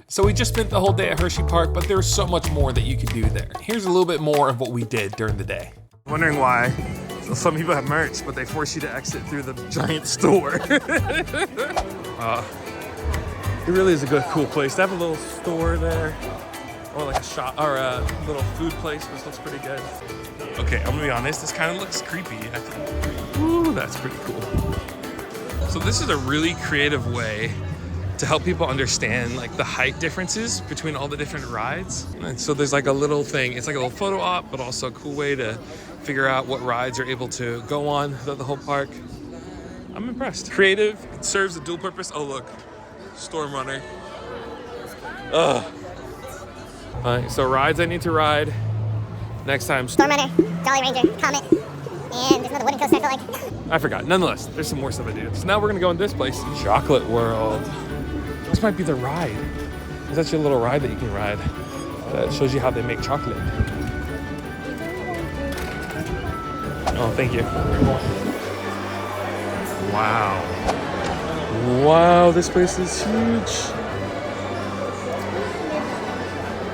So we just spent the whole day at Hershey Park, but there's so much more that you could do there. Here's a little bit more of what we did during the day. Wondering why some people have merch, but they force you to exit through the giant store. It really is a good, cool place. They have a little store there, or like a shop, or a little food place, which looks pretty good. Okay, I'm gonna be honest, this kind of looks creepy, I think. Ooh, that's pretty cool. So this is a really creative way to help people understand like the height differences between all the different rides. And so there's like a little thing, it's like a little photo op, but also a cool way to figure out what rides are able to go on throughout the whole park. I'm impressed. Creative, it serves a dual purpose. Oh look, Storm Runner. Ugh. All right, so rides I need to ride. Next time. Storm Runner, Jolly Ranger, Comet, and there's another wooden coaster I feel like. I forgot. Nonetheless, there's some more stuff to do. So now we're gonna go in this place, Chocolate World. This might be the ride. There's actually a little ride that you can ride that shows you how they make chocolate. Oh, thank you. Wow. Wow, this place is huge.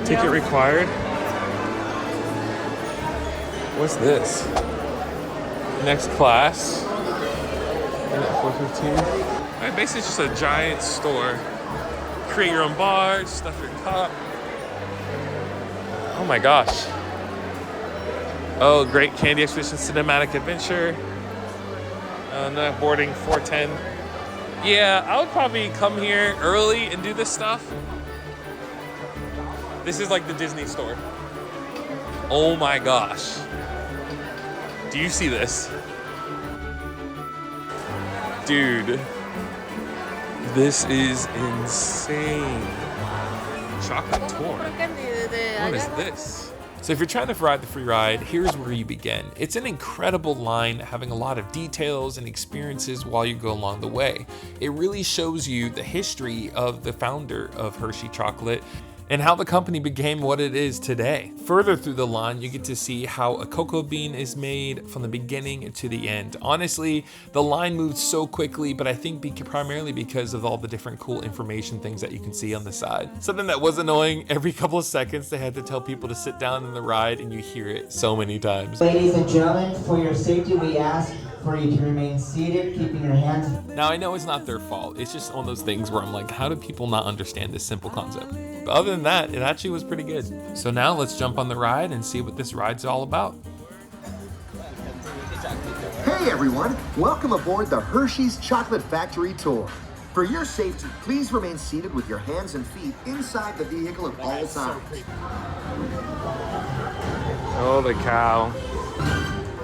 Ticket required. What's this? Next class. And at 4:15. All right, basically it's just a giant store. Create your own bars, stuff your cup. Oh my gosh. Oh, great candy expedition, cinematic adventure. Night boarding 410. Yeah, I would probably come here early and do this stuff. This is like the Disney store. Oh my gosh. Do you see this? Dude. This is insane. Chocolate tour. What is this? So if you're trying to ride the free ride, here's where you begin. It's an incredible line, having a lot of details and experiences while you go along the way. It really shows you the history of the founder of Hershey Chocolate and how the company became what it is today. Further through the line, you get to see how a cocoa bean is made from the beginning to the end. Honestly, the line moves so quickly, but I think primarily because of all the different cool information things that you can see on the side. Something that was annoying, every couple of seconds they had to tell people to sit down in the ride, and you hear it so many times. Ladies and gentlemen, for your safety, we ask for you to remain seated, keeping your hands. Now I know it's not their fault. It's just one of those things where I'm like, how do people not understand this simple concept? But other than that, it actually was pretty good. So now let's jump on the ride and see what this ride's all about. Hey everyone, welcome aboard the Hershey's Chocolate Factory Tour. For your safety, please remain seated with your hands and feet inside the vehicle at all times. Holy cow.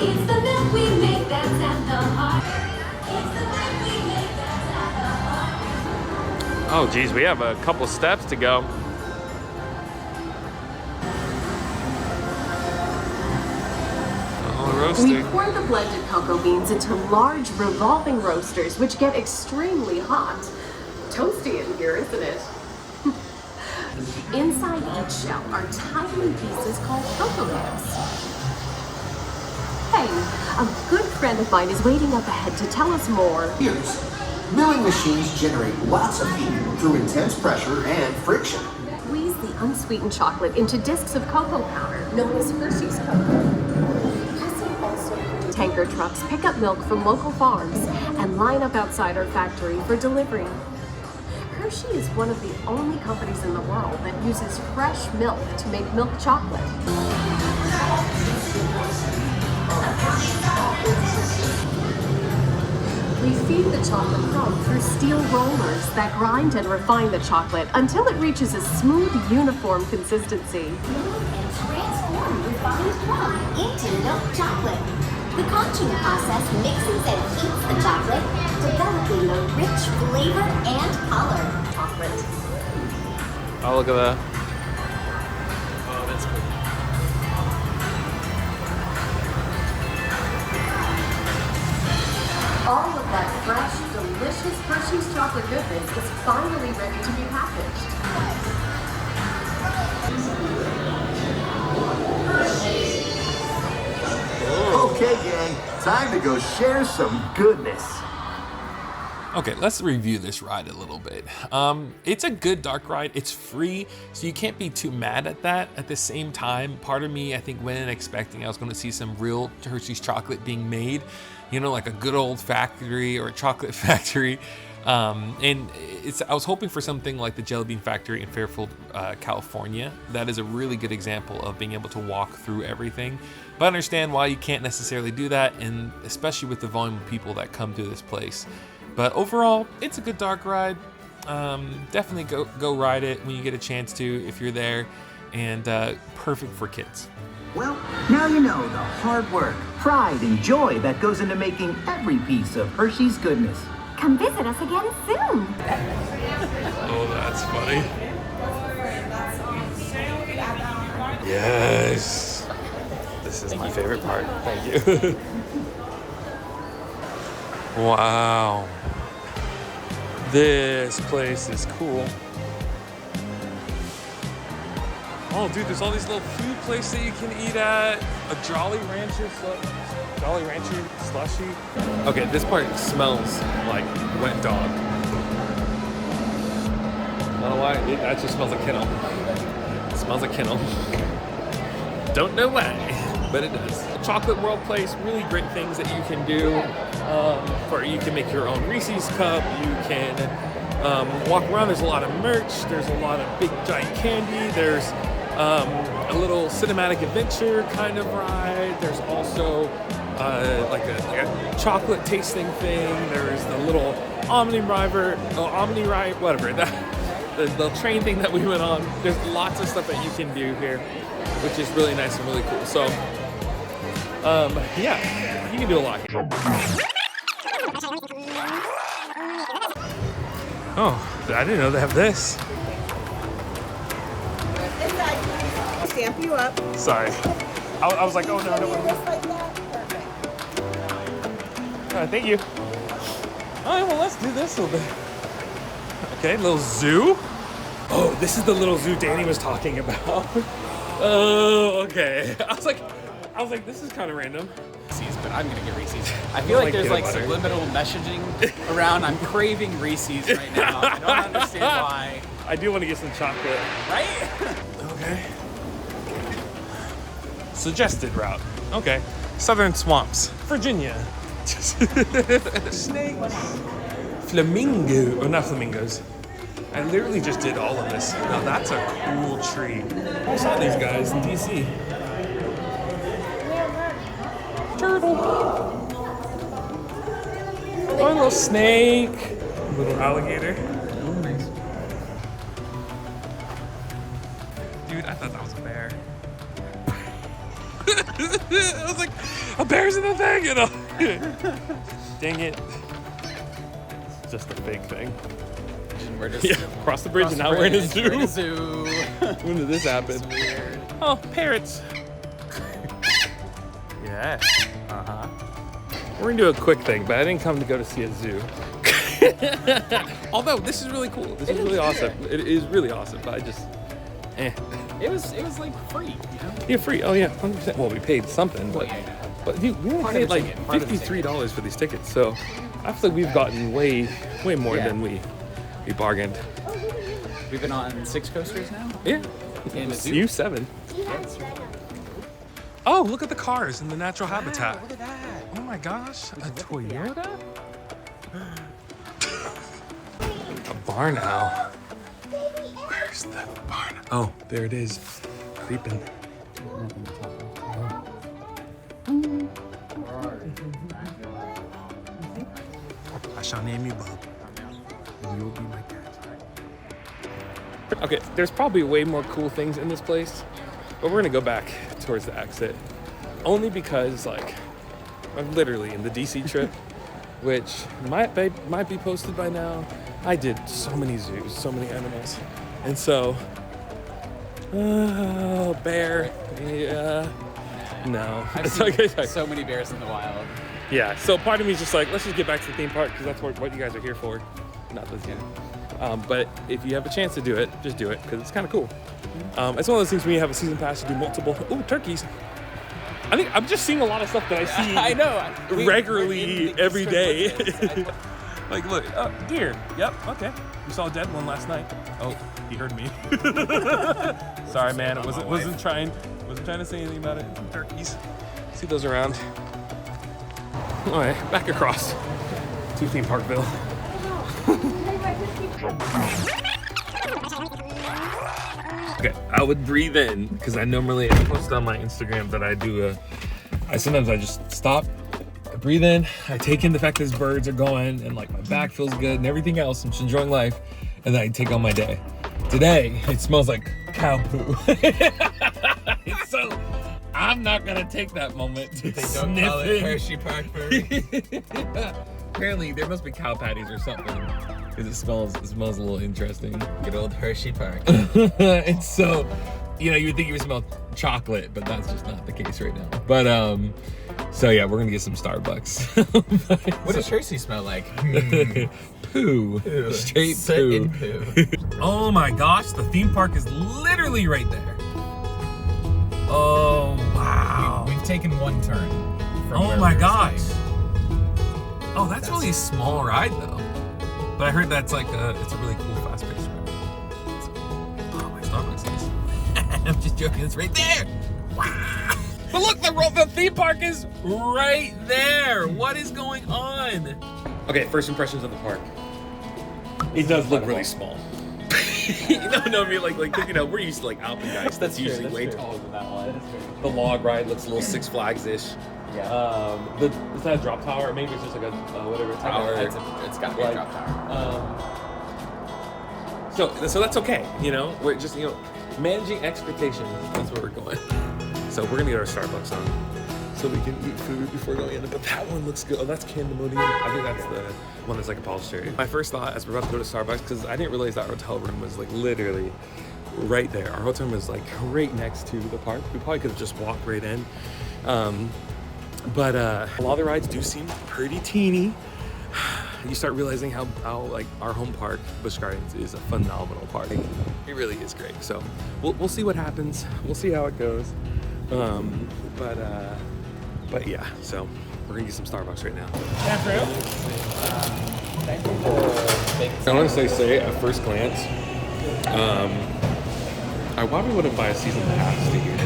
It's the milk we make that's at the heart. It's the milk we make that's at the heart. Oh geez, we have a couple steps to go. Oh, roasting. We pour the blended cocoa beans into large revolving roasters, which get extremely hot. Toasty in here, isn't it? Inside each shell are tiny pieces called cocoa nibs. Hey, a good friend of mine is waiting up ahead to tell us more. Here's milling machines generate lots of heat through intense pressure and friction. Squeeze the unsweetened chocolate into discs of cocoa powder, known as Hershey's cocoa. Tanker trucks pick up milk from local farms and line up outside our factory for delivery. Hershey is one of the only companies in the world that uses fresh milk to make milk chocolate. We feed the chocolate crumb through steel rollers that grind and refine the chocolate until it reaches a smooth, uniform consistency. And transform refined crumb into milk chocolate. The conching process mixes and heats the chocolate, developing a rich flavor and color. Chocolate. Oh, look at that. Oh, that's cool. All of that fresh, delicious Hershey's chocolate goodness is finally ready to be packaged. Okay, gang, time to go share some goodness. Okay, let's review this ride a little bit. It's a good dark ride. It's free, so you can't be too mad at that. At the same time, part of me, I think, went in expecting I was going to see some real Hershey's chocolate being made, you know, like a good old factory or a chocolate factory. And I was hoping for something like the Jelly Bean Factory in Fairfield, California. That is a really good example of being able to walk through everything. But I understand why you can't necessarily do that, and especially with the volume of people that come to this place. But overall, it's a good dark ride. Definitely go ride it when you get a chance to, if you're there, and perfect for kids. Well, now you know the hard work, pride, and joy that goes into making every piece of Hershey's goodness. Come visit us again soon. Oh, that's funny. Yes. This is my favorite part. Thank you. Wow. This place is cool. Oh, dude, there's all these little food places that you can eat at. A Jolly Rancher slushie. Okay, this part smells like wet dog. I don't know why. It actually smells like kennel. It smells like kennel. Don't know why, but it does. Chocolate World place, really great things that you can do. You can make your own Reese's cup. You can walk around. There's a lot of merch. There's a lot of big giant candy. There's a little cinematic adventure kind of ride. There's also like a chocolate tasting thing. There's the little Omni ride, whatever. The train thing that we went on. There's lots of stuff that you can do here, which is really nice and really cool. So, yeah, you can do a lot here. Oh, I didn't know they have this. Stamp you up. Sorry. I was like, oh no. Just like that. Perfect. Thank you. All right, well, let's do this a little bit. Okay, little zoo. Oh, this is the little zoo Danny was talking about. Oh, okay. I was like, this is kind of random. Reese's, but I'm gonna get Reese's. I feel like there's like subliminal messaging around. I'm craving Reese's right now. I don't understand why. I do want to get some chocolate. Right? Okay. Suggested route. Okay. Southern Swamps, Virginia. Snakes. Flamingo. Oh, not flamingos. I literally just did all of this. Now that's a cool tree. I saw these guys in DC. Turtle. Oh, a little snake. A little alligator. Dude, I thought that was a bear. I was like, a bear's in the thing, you know? Dang it. It's just a big thing. And we're just across the bridge and now we're in a zoo. We're in a zoo. When did this happen? It's weird. Oh, parrots. Yeah. Uh-huh. We're gonna do a quick thing, but I didn't come to go to see a zoo. Although this is really cool. This is really awesome. It is really awesome, but I just, It was like free, you know? Yeah, free. Oh yeah, 100%. Well, we paid something, but dude, we only paid like $53 for these tickets, so I feel like we've gotten way more than we bargained. We've been on 6 coasters now. Yeah. In a zoo. You 7. Oh, look at the cars in the natural habitat. Look at that. Oh my gosh, a Toyota? A barn owl. Where's the barn? Oh, there it is. Creeping. I shall name you Bub. And you will be my cat. Okay, there's probably way more cool things in this place, but we're gonna go back towards the exit. Only because, like, I'm literally in the DC trip, which might be posted by now. I did so many zoos, so many animals. And so, bear, yeah, no. I've seen so many bears in the wild. Yeah, so part of me is just like, let's just get back to the theme park because that's what you guys are here for, not the zoo. But if you have a chance to do it, just do it because it's kind of cool. It's one of those things when you have a season pass, you do multiple. Ooh, turkeys. I think I'm just seeing a lot of stuff that I see I know. regularly every day. Like, look, deer. Yep, okay. We saw a dead one last night. Oh, he heard me. Sorry, man. It wasn't trying to say anything about it. Some turkeys. See those around. All right, back across to Theme Parkville. Okay, I would breathe in because I post on my Instagram that sometimes I just stop, I breathe in, I take in the fact that these birds are going and like my back feels good and everything else. I'm just enjoying life, and then I take on my day. Today, it smells like cow poo. So I'm not gonna take that moment to They sniff don't call it it. Hershey Park. Apparently, there must be cow patties or something. Because it smells a little interesting. Good old Hershey Park. It's so, you would think you would smell chocolate, but that's just not the case right now. But so yeah, we're gonna get some Starbucks. What does Hershey smell like? Poo. Straight poo. Oh my gosh, the theme park is literally right there. Oh wow. We've taken one turn. From Oh my gosh. Oh, that's really a small ride though. But I heard that's like it's a really cool fast-paced ride. Oh, my Starbucks is. I'm just joking, it's right there. Wow. But look, the theme park is right there. What is going on? Okay, first impressions of the park. It does look really small. No, I mean like we're used to like Alpengeist. That's usually way taller than that one. The log ride looks a little Six Flags-ish. Yeah. Is that a drop tower? Or maybe it's just like a whatever tower. It's got to be a drop tower. So that's okay. We're just managing expectations. That's where we're going. So we're gonna get our Starbucks on, so we can eat food before going in. But that one looks good. Oh, that's Candemonium. I think that's the one that's like a polished cherry. My first thought as we're about to go to Starbucks, because I didn't realize that our hotel room was like literally right there. Our hotel room was like right next to the park. We probably could have just walked right in. But a lot of the rides do seem pretty teeny. You start realizing how like our home park, Busch Gardens, is a phenomenal park. It really is great. So we'll see what happens. We'll see how it goes. But yeah. So we're gonna get some Starbucks right now. I honestly say at first glance, I probably wouldn't buy a season pass to here.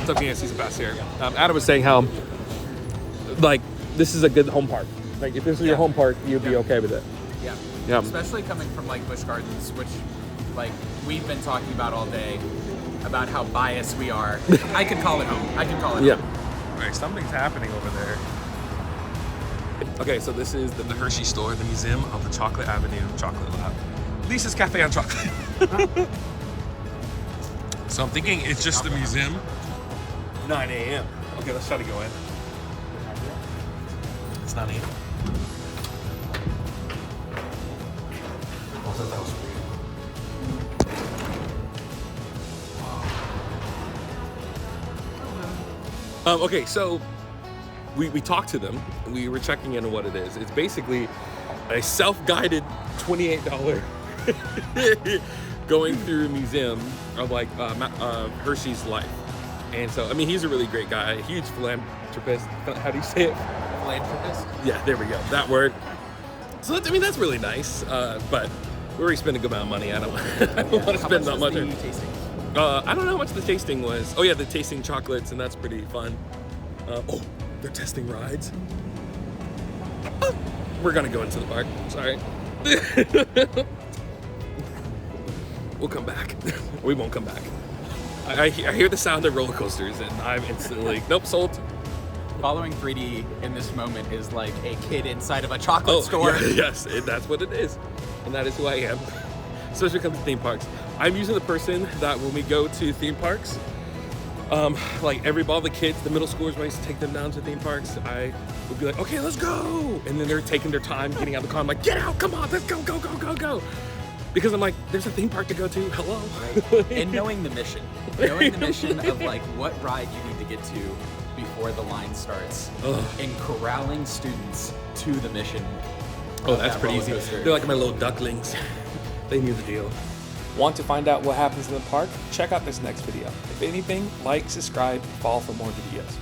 Looking at season pass here. Adam was saying how like this is a good home park. Like if this was your home park, you'd be okay with it. Yeah. Especially coming from like Busch Gardens, which like we've been talking about all day, about how biased we are. I can call it home. Yeah. All right, something's happening over there. Okay, so this is the Hershey Store, the Museum of the Chocolate Avenue Chocolate Lab. Lisa's Cafe on Chocolate. So I'm thinking it's just the museum. 9 a.m. Okay, let's try to go in. It's 9 a.m. Okay, so we talked to them. We were checking in on what it is. It's basically a self-guided $28 going through a museum of like Hershey's life. And so, I mean, he's a really great guy, a huge philanthropist. How do you say it? Philanthropist? Yeah, there we go. That word. So, I mean, that's really nice. But we already spent a good amount of money. I don't want to spend that much. I don't know how much the tasting was. Oh yeah, the tasting chocolates, and that's pretty fun. Oh, they're testing rides. Oh, we're gonna go into the park. Sorry. We'll come back. We won't come back. I hear the sound of roller coasters, and I'm instantly nope, sold. Following 3D in this moment is like a kid inside of a chocolate store. Yeah, yes, that's what it is, and that is who I am. Especially when it comes to theme parks. I'm usually the person that when we go to theme parks, like all the kids, the middle schoolers, when I used to take them down to theme parks, I would be like, okay, let's go. And then they're taking their time getting out of the car. I'm like, get out, come on, let's go, go, go, go, go. Because I'm like, there's a theme park to go to, hello. And knowing the mission of like what ride you need to get to before the line starts, and corralling students to the mission. Oh, that's pretty easy. They're like my little ducklings. They knew the deal. Want to find out what happens in the park? Check out this next video. If anything, like, subscribe, follow for more videos.